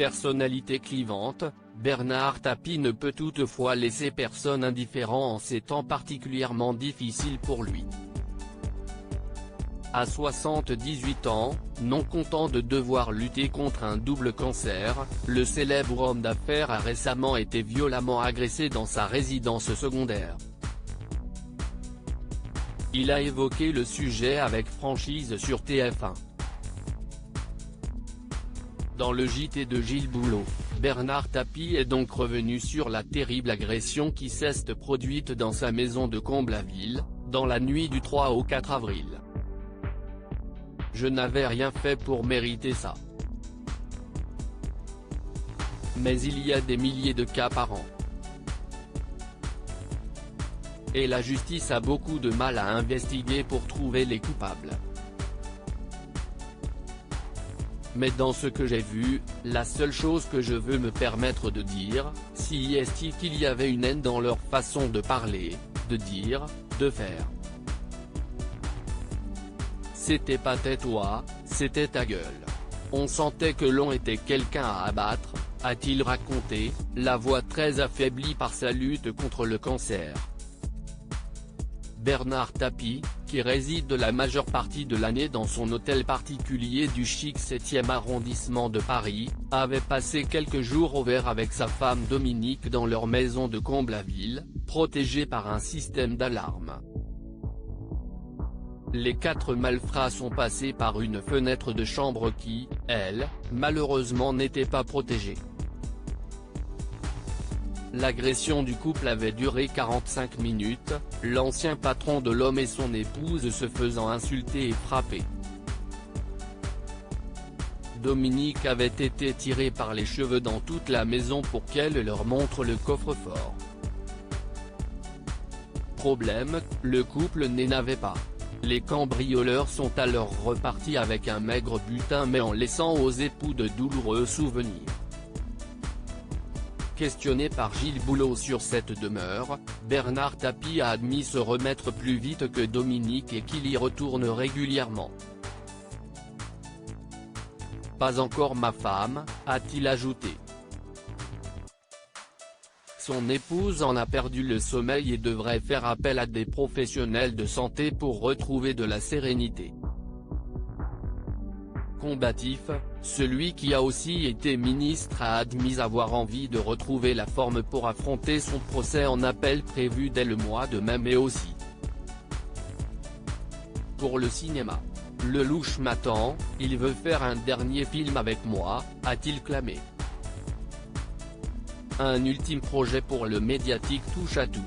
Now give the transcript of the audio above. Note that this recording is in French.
personnalité clivante, Bernard Tapie ne peut toutefois laisser personne indifférent en ces temps particulièrement difficiles pour lui. À 78 ans, non content de devoir lutter contre un double cancer, le célèbre homme d'affaires a récemment été violemment agressé dans sa résidence secondaire. Il a évoqué le sujet avec franchise sur TF1. Dans le JT de Gilles Boulot, Bernard Tapie est donc revenu sur la terrible agression qui s'est produite dans sa maison de Comble-la-Ville, dans la nuit du 3 au 4 avril. Je n'avais rien fait pour mériter ça. Mais il y a des milliers de cas par an. Et la justice a beaucoup de mal à investiguer pour trouver les coupables. Mais dans ce que j'ai vu, la seule chose que je veux me permettre de dire, si est qu'il y avait une haine dans leur façon de parler, de dire, de faire. C'était pas tais-toi, c'était ta gueule. On sentait que l'on était quelqu'un à abattre, a-t-il raconté, la voix très affaiblie par sa lutte contre le cancer. Bernard Tapie, qui réside la majeure partie de l'année dans son hôtel particulier du chic 7e arrondissement de Paris, avait passé quelques jours au vert avec sa femme Dominique dans leur maison de Comble-la-Ville, protégée par un système d'alarme. Les 4 malfrats sont passés par une fenêtre de chambre qui, elle, malheureusement n'était pas protégée. L'agression du couple avait duré 45 minutes, l'ancien patron de l'homme et son épouse se faisant insulter et frapper. Dominique avait été tirée par les cheveux dans toute la maison pour qu'elle leur montre le coffre-fort. Problème, le couple n'avait pas. Les cambrioleurs sont alors repartis avec un maigre butin mais en laissant aux époux de douloureux souvenirs. Questionné par Gilles Boulot sur cette demeure, Bernard Tapie a admis se remettre plus vite que Dominique et qu'il y retourne régulièrement. Pas encore ma femme, a-t-il ajouté. Son épouse en a perdu le sommeil et devrait faire appel à des professionnels de santé pour retrouver de la sérénité. Combatif, celui qui a aussi été ministre a admis avoir envie de retrouver la forme pour affronter son procès en appel prévu dès le mois de mai mais aussi pour le cinéma. Le louche m'attend, il veut faire un dernier film avec moi, a-t-il clamé. Un ultime projet pour le médiatique touche à tout.